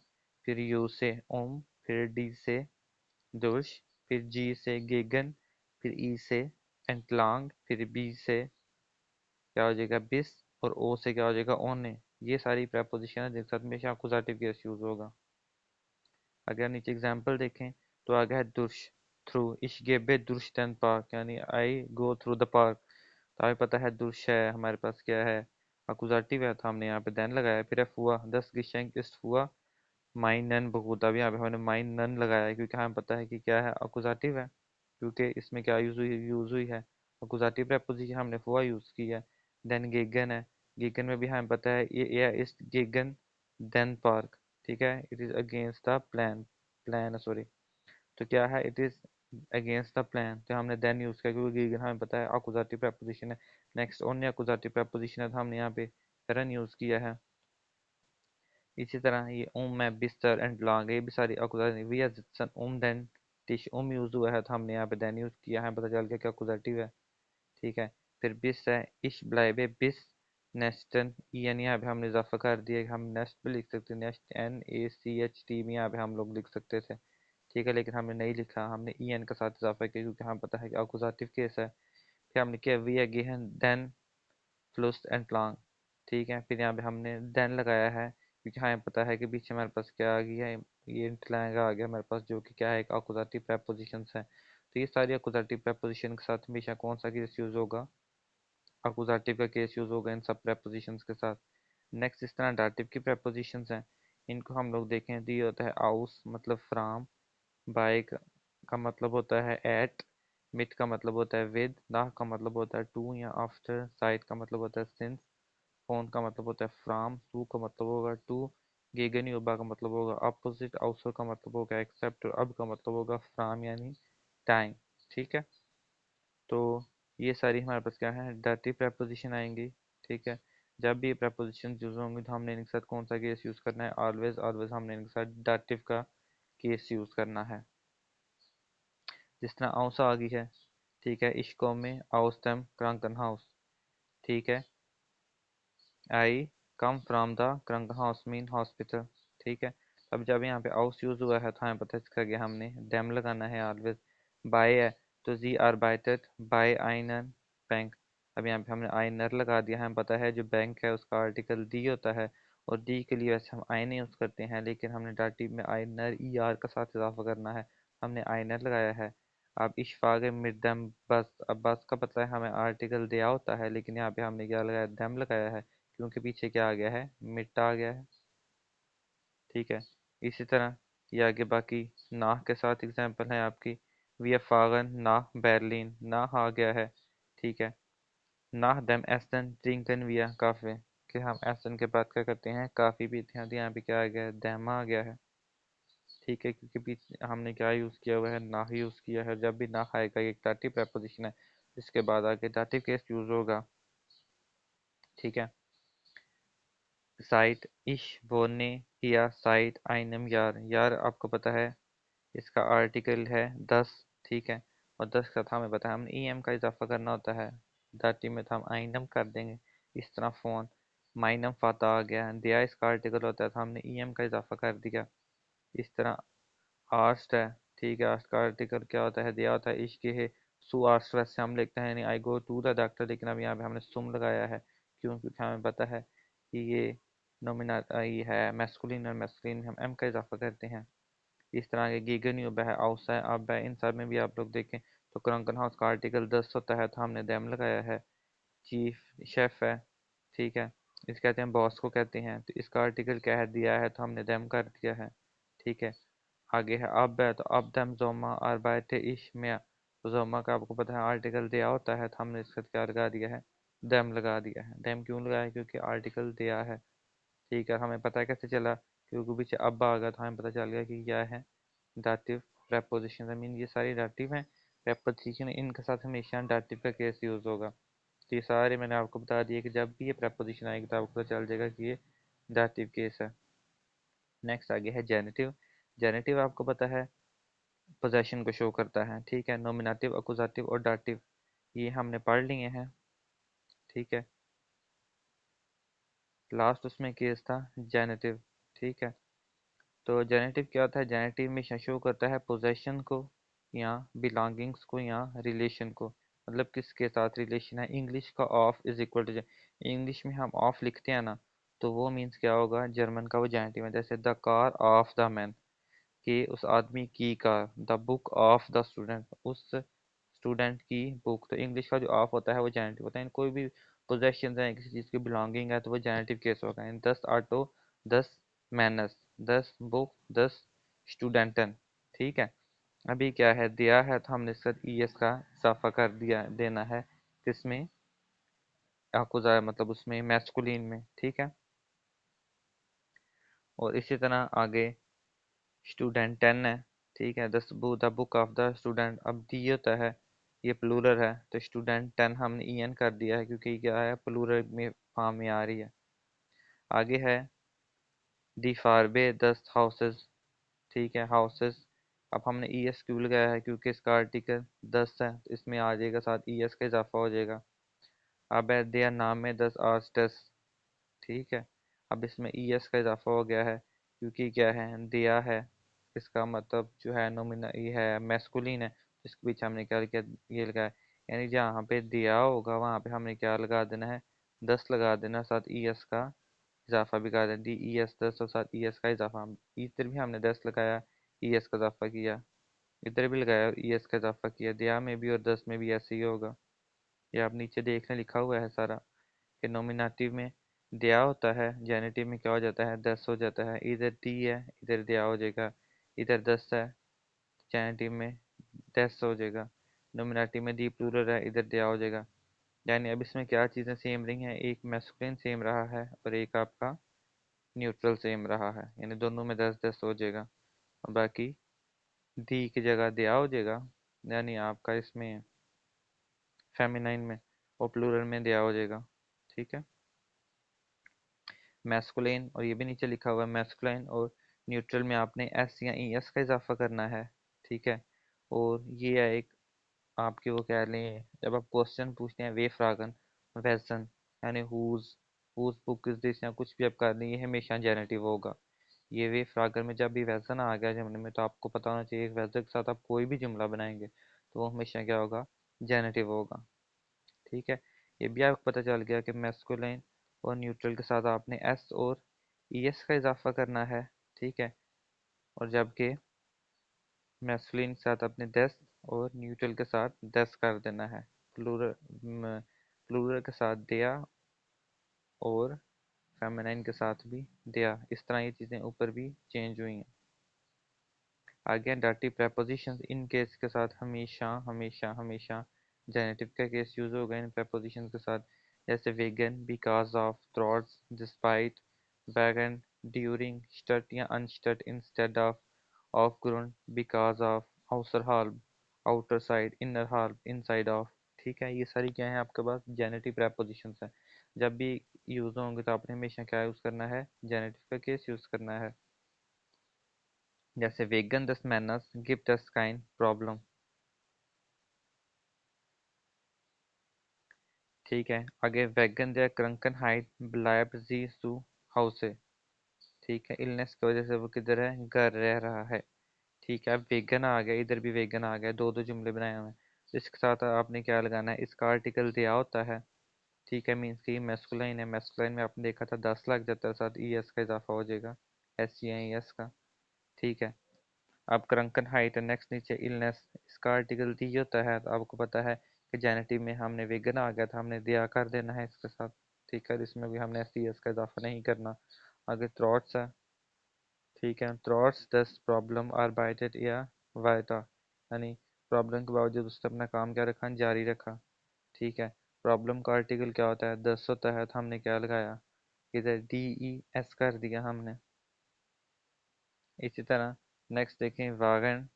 फिर यू से ओम, फिर डी से दुर्श, फिर जी से गेगन, फिर ई से एंटलांग, फिर बी से क्या हो जाएगा बिस, और ओ से क्या हो जाएगा ओने। ये सारी preposition है जिनके साथ हमेशा अकुजाटिव केस यूज होगा। अगर नीचे एग्जाम्पल देखें तो आगे है दुर्श, थ्रू, इश गेबे दुर्श देन पार्क, यानी आई गो थ्रू द पार्क। तो हमें पता है दुर्श है, हमारे पास क्या है, अकुजाटिव है, तो हमने यहाँ पे देन लगाया। फिर है फुआ, दस गिशेंक इस फुआ माइन नन बगूता, भी यहाँ पे हमने माइन नन लगाया है क्योंकि हमें पता है कि क्या है, अकुजाटिव है, क्योंकि इसमें क्या यूज हुई है, अकुजाटिव preposition हमने फुआ यूज की है। देन गेगन है, गेगन में भी हमें पता है ये इस गेगन देन पार्क। ठीक है, it is against the plan, plan sorry, तो क्या है, it is against the plan, तो हमने देन यूज किया क्योंकि गेगन हमें पता है अकुजाटिव preposition है। नेक्स्ट ओनली अकुजाटिव preposition है, तो हमने यहाँ पे रन यूज किया है। इसी तरह ये है, बिस्तर एंड लाग, ये भी सारी अकुजाटिव, वी आर जित्सन देन टिश, यूज हुआ है, तो हमने यहाँ पे देन यूज किया है, पता चल गया कि अकुजाटिव है। ठीक है, फिर बिस है, इश ब्लाइबे बिस नेस्टन, यानी यहाँ पे हमने इजाफा कर दिया कि हम नेस्ट भी लिख सकते हैं, नेस्ट N A C H T में यहाँ पे हम लोग लिख सकते थे। ठीक है, लेकिन हमने नहीं लिखा, हमने ई एन के साथ इजाफा किया क्योंकि हमें पता है कि अकुजाटिव केस है। फिर हमने किया वी अगेन देन फ्लुस एंड लॉन्ग। ठीक है, फिर यहाँ पे हमने देन लगाया है क्योंकि हमें पता है कि पीछे हमारे पास क्या आ गया है, ये इंटलैंग आ गया हमारे पास, जो कि क्या है, एक अकुजाटिव prepositions है। तो ये सारी अकुजाटिव preposition के साथ हमेशा कौन सा केस यूज होगा, अकुजाटिव का केस यूज होगा इन सब prepositions के साथ। नेक्स्ट इस तरह डाटिव की prepositions हैं, इनको हम लोग देखें तो ये होता है आउस मतलब फ्राम, बाय का मतलब होता है एट, मिट का मतलब होता है विद, ना का मतलब होता है टू या आफ्टर, साइड का मतलब होता है सिंस, फोन का मतलब होता है फ्राम, टू का मतलब होगा टू, गेगन योबा का मतलब होगा अपोजिट, आउसर का मतलब होगा एक्सेप्ट, और अब का मतलब होगा फ्राम यानी टाइम। ठीक है, तो ये सारी हमारे पास क्या है, डाटिव preposition आएंगी। ठीक है, जब भी ये preposition यूज होंगी तो हमने इनके साथ कौन सा केस यूज करना है, ऑलवेज ऑलवेज हमने इनके साथ डाटिव का केस यूज करना है। जिस तरह औसा आ गई है, ठीक है, इश्को में औस्तम क्रंकन हाउस। ठीक है, आई कम फ्रॉम द क्रंकहाउस मीन हॉस्पिटल। ठीक है, अब जब यहाँ पे आउस यूज हुआ है तो हमें पता इसका गया, हमने डैम लगाना है ऑलवेज। बाय है तो जी आर बाइटेड बाय आइनर बैंक, अब यहाँ पे हमने आइनर लगा दिया, हमें पता है जो बैंक है उसका आर्टिकल डी होता है, और डी के लिए वैसे हम आईने यूज करते हैं, लेकिन हमने डाटिव में आइनर ई आर का साथ इजाफा करना है, हमने आइनर लगाया है। अब इशफाक मिर्दम बस, अब बस का पता है हमें आर्टिकल दिया होता है, लेकिन यहाँ पे हमने क्या लगाया, दम लगाया है, क्योंकि पीछे क्या आ गया है, मिट्टा आ गया है। ठीक है, इसी तरह ये आगे बाकी नाह के साथ एग्जांपल है आपकी, वी फागन नाह बर्लिन, नाह आ गया है। ठीक है, नाह दम एसन ट्रिंकन विया काफे, कि हम एसन के बाद क्या करते हैं, काफ़ी पीते हैं, तो यहाँ पे क्या आ गया है, दम आ गया है। ठीक है, क्योंकि पीछे हमने क्या यूज़ किया हुआ है, नाह यूज़ किया है, जब भी नाह आएगा ये एक दाटिव preposition है, इसके बाद आगे दाटिव केस यूज़ होगा। ठीक है, साइट इश बोने किया, साइट आइनम यार, यार आपको पता है इसका आर्टिकल है 10। ठीक है, और 10 का था हमें पता है, हमने ई एम का इजाफा करना होता है, दाटी में तो हम आइनम कर देंगे। इस तरह फ़ोन माइनम फाता आ गया, दिया इसका आर्टिकल होता है, तो हमने ई एम का इजाफा कर दिया। इस तरह आर्स्ट है, ठीक है, आर्स्ट का आर्टिकल क्या होता है, दिया होता है इश्क है, सु आर्स्ट वैसे हम लिखते हैं नहीं, आई गो टू द डॉक्टर, लेकिन अब यहाँ पे हमने सुम लगाया है, क्यों, क्योंकि हमें पता है कि ये नोमिना ये है मैस्कुलिन, और मैस्कुलिन में हम एम का इजाफा करते हैं। इस तरह के गीगन यूब है, आउसा है, अब है, इन सब में भी आप लोग देखें तो क्रंकन हाउस का आर्टिकल 10 होता है, तो हमने दैम लगाया है। चीफ शेफ है, ठीक है, इस कहते हैं बॉस को कहते हैं, तो इसका आर्टिकल क्या है, दिया है, तो हमने दैम कर दिया है। ठीक है, आगे है अब है, तो अब दम जोमा अरबाते इश में, तो जोमा का आपको पता है आर्टिकल दिया होता है, तो हमने इसका क्या लगा दिया है, दम लगा दिया है। दम क्यों लगाया, क्योंकि आर्टिकल दिया है। ठीक है, हमें पता है कैसे चला, क्योंकि पीछे अब आ गया, तो हमें पता चल गया कि क्या है, दातिव प्रेपोजिशन। आई मीन ये सारी दातिव हैं, प्रेपोजिशन इनके साथ हमेशा दातिव का केस यूज़ होगा। तो ये सारे मैंने आपको बता दिए कि जब भी ये प्रेपोजिशन आएगी तो आपको पता चल जाएगा कि ये दातिव केस है। नेक्स्ट आगे है जेनेटिव। जेनेटिव आपको पता है पोजेशन को शो करता है। ठीक है, नोमिनेटिव, अकुजाटिव और डाटिव ये हमने पढ़ लिए हैं। ठीक है, लास्ट उसमें केस था जेनेटिव। ठीक है, तो जेनेटिव क्या होता है, जेनेटिव में शो करता है पोजेशन को या बिलोंगिंग्स को या रिलेशन को, मतलब किसके साथ रिलेशन है। इंग्लिश का of is equal to, English में हम ऑफ लिखते हैं ना, तो वो मीन्स क्या होगा, जर्मन का वो जेनेटिव है। जैसे the car of the man, कि उस आदमी की car, the book of the student, उस स्टूडेंट की बुक। तो इंग्लिश का जो ऑफ होता है वो जेनेटिव होता है। कोई भी पोजेशन है, किसी चीज़ की बिलोंगिंग है, तो वो जेनेटिव केस होगा। इन 10 ऑटो, 10 मैनस, 10 बुक, 10 स्टूडेंटन। ठीक है, अभी क्या है दिया है, तो हमने इसका ई एस का इजाफा कर दिया देना है, किसमें, आपको मतलब उसमें मैस्कुलिन में। ठीक है, और इसी तरह आगे स्टूडेंट 10 है। ठीक है, the book of the student, अब दी होता है, ये प्लूरल है, तो स्टूडेंट 10 हमने ई एन कर दिया है, क्योंकि क्या है प्लूरल में फॉर्म में आ रही है। आगे है दी फारबे 10 हाउसेस। ठीक है, हाउसेस, अब हमने ई एस क्यों लगाया है, क्योंकि इसका आर्टिकल 10 है, तो इसमें आ जाएगा साथ ई एस का इजाफा हो जाएगा। अब है दिया नाम में 10 आर्स्टस। ठीक है, अब इसमें ई एस का इजाफा हो गया है, क्योंकि क्या है दिया है, इसका मतलब जो है नोमिना ये है मैस्कुलिन है, इसके पीछे हमने क्या किया, ये लगाया। यानी जहाँ पे दिया होगा वहाँ पे हमने क्या लगा देना है, 10 लगा देना, साथ ई एस का इजाफा भी कर देना, डी ई एस 10 और साथ ई एस का इजाफा। इधर भी हमने 10 लगाया, ई एस का इजाफा किया, इधर भी लगाया और ई एस का इजाफा किया। दिया में भी और 10 में भी ऐसे ही होगा। ये आप नीचे देखने लिखा हुआ है सारा, कि नोमिनेटिव में दिया होता है, जेनेटिव में क्या हो जाता है, 10 हो जाता है। इधर डी है, इधर दिया हो जाएगा, इधर 10 है, जेनेटिव में 10 हो जाएगा। नोमिनेटिव में दी प्लूरल है, इधर दिया हो जाएगा। यानी अब इसमें क्या चीज़ें सेम रही हैं, एक मैस्कुलिन सेम रहा है और एक आपका न्यूट्रल सेम रहा है, यानी दोनों में 10-10 हो जाएगा। और बाकी दी की जगह दिया हो जाएगा, यानी आपका इसमें फेमिनाइन में, और प्लूरल में दिया हो जाएगा। ठीक है, मैस्कुलिन, और ये भी नीचे लिखा हुआ है मैस्कुलिन, और न्यूट्रल में आपने एस या ई एस का इजाफा करना है। ठीक है, और ये है एक आपके वो कह लें, जब आप क्वेश्चन पूछते हैं वे फ्रागन वैसन, यानी हुज बुक इज दिस, या कुछ भी आप कर लें, ये हमेशा जेनेटिव होगा। ये वे फ्रागन में जब भी वैसन आ गया जुमले में, तो आपको पता होना चाहिए वैसन के साथ आप कोई भी जुमला बनाएंगे तो वो हमेशा क्या होगा, जेनेटिव होगा। ठीक है, ये भी आपको पता चल गया कि मैस्कुलिन और न्यूट्रल के साथ आपने एस और ई एस का इजाफा करना है। ठीक है, और जबकि मैस्कुलिन के साथ आपने 10 और न्यूट्रल के साथ 10 कर देना है। प्लूरल प्लूरल के साथ दिया और फेमिनाइन के साथ भी दिया, इस तरह ये चीज़ें ऊपर भी चेंज हुई हैं। आगे डाटी प्रेपोजिशंस, इन केस के साथ हमेशा हमेशा हमेशा जेनेटिव का केस यूज होगा इन प्रेपोजिशंस के साथ। जैसे वेगन, बिकॉज ऑफ, थ्रॉट्स, डिस्पाइट, वैगन, ड्यूरिंग, स्टट या अनस्टट, इंस्टेड ऑफ ग्रोन, बिकॉज ऑफ, आउटर हाल्ब, आउटर साइड, इनर हाल्ब, इनसाइड ऑफ। ठीक है, ये सारी क्या है आपके पास जेनेटिव प्रेपोजिशंस हैं। जब भी यूज होंगे तो आपने हमेशा क्या यूज करना है, जेनेटिव का केस यूज करना है। जैसे वेगन दस मैनस गिव दस काइंड प्रॉब्लम। ठीक है, आगे वेगन दे क्रंकन हाइट ब्लाइब जी सू हाउस है। ठीक है, इलनेस की वजह से वो किधर है, घर रह रहा है। ठीक है, अब वेगन आ गया, इधर भी वेगन आ गया, दो दो जुमले बनाए हुए हैं। इसके साथ आपने क्या लगाना है, इसका आर्टिकल दिया होता है। ठीक है, मीन्स की मैस्कुलाइन है, मैस्कुलाइन में आपने देखा था 10 लग जाता है, साथ ई एस का इजाफा हो जाएगा, एस सी आई एस का। ठीक है, अब क्रंकन हाइट है, नेक्स्ट नीचे इलनेस, इसका आर्टिकल दी होता है, तो आपको पता है कि जेनेटिव में हमने वेगन आ गया था, हमने दिया कर देना है इसके साथ। ठीक है, इसमें भी हमने सी एस का इजाफा नहीं करना। आगे थ्रॉट्स है। ठीक है, थ्रॉट्स दस प्रॉब्लम arbeitet या weiter, यानी प्रॉब्लम के बावजूद उसने अपना काम क्या रखा, जारी रखा। ठीक है, प्रॉब्लम का आर्टिकल क्या होता है, दस होता है, तो हमने क्या लगाया, इधर डी ई एस कर दिया हमने। इसी तरह नेक्स्ट देखें, वागन,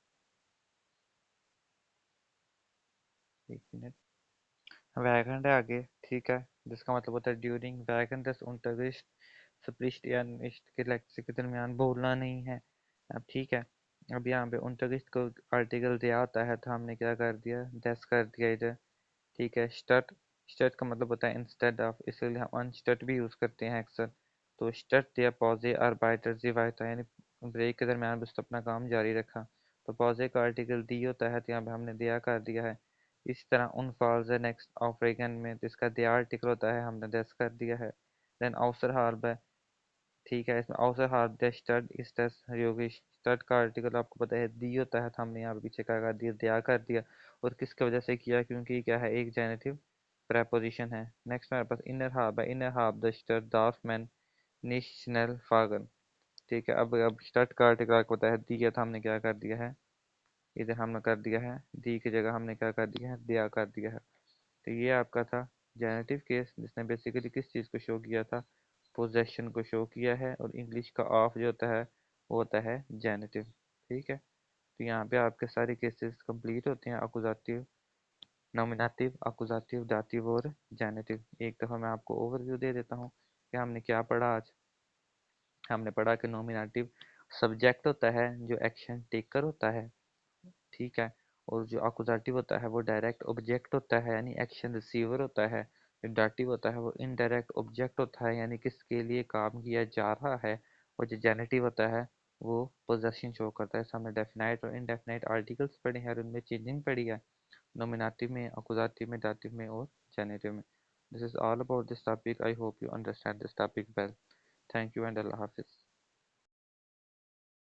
एक मिनट, वैगन है आगे। ठीक है, जिसका मतलब होता है ड्यूरिंग वैगन दस unterricht स्पृष्ट या निष्ठ के लेक्चर के दरमियान बोलना नहीं है। अब ठीक है, अब यहाँ पे unterricht को आर्टिकल दिया होता है, तो हमने क्या कर दिया, दस कर दिया इधर। ठीक है, स्टट, स्टट का मतलब होता है इंस्टेड ऑफ, इसलिए हम अनस्टट भी यूज़ करते हैं अक्सर। तो स्टट दिया पॉजे आर्बाइटर जीवाइटा, यानी ब्रेक के दरमियान बस अपना काम जारी रखा। तो पॉजे का आर्टिकल दी होता है, तो यहाँ पे हमने दिया कर दिया है। इसी तरह उन फॉल्स है नेक्स्ट ऑपरेगन में, तो इसका दिया आर्टिकल होता है, हमने दस कर दिया है। देन अवसर हार्ब है। ठीक है, इसमें अवसर हार्ब द स्टड इस दस योगेश, स्टड का आर्टिकल आपको पता है दी होता है, तो हमने यहाँ पे पीछे क्या कर दिया, दिया कर दिया। और किसकी वजह से किया, क्योंकि क्या है, एक जेनेटिव preposition है। नेक्स्ट मेरे पास इनर हार्ब है, inner herb the stud darf man nicht schnell fahren। ठीक है, अब स्टड का आर्टिकल आपको पता है दिया था, हमने क्या कर दिया है, इधर हमने कर दिया है, दी की जगह हमने क्या कर दिया है, दिया कर दिया है। तो ये आपका था जेनेटिव केस, जिसने बेसिकली किस चीज़ को शो किया था, पोजेशन को शो किया है। और इंग्लिश का ऑफ जो होता है वो होता है जेनेटिव। ठीक है, तो यहाँ पे आपके सारे केसेस कंप्लीट होते हैं, अकुजातिव, नॉमिनेटिव, अकुजातिव, दातिव और जेनेटिव। एक दफ़ा मैं आपको ओवरव्यू दे देता हूँ कि हमने क्या पढ़ा आज। हमने पढ़ा कि नॉमिनेटिव सब्जेक्ट होता है जो एक्शन टेकर होता है। ठीक है, और जो अकुजाटिव होता है वो डायरेक्ट ऑब्जेक्ट होता है, यानी एक्शन रिसीवर होता है। जो डाटिव होता है वो इनडायरेक्ट ऑब्जेक्ट होता है, यानी किसके लिए काम किया जा रहा है। और जो जेनेटिव होता है वो पोजेशन शो करता है। हमने डेफिनाइट और इनडेफिनाइट आर्टिकल्स पढ़े हैं और उनमें चेंजिंग पढ़ी है, nominative में, accusative में, dative में और genitive में। This is all about this topic. I hope you understand this topic well. Thank you and Allah Hafiz.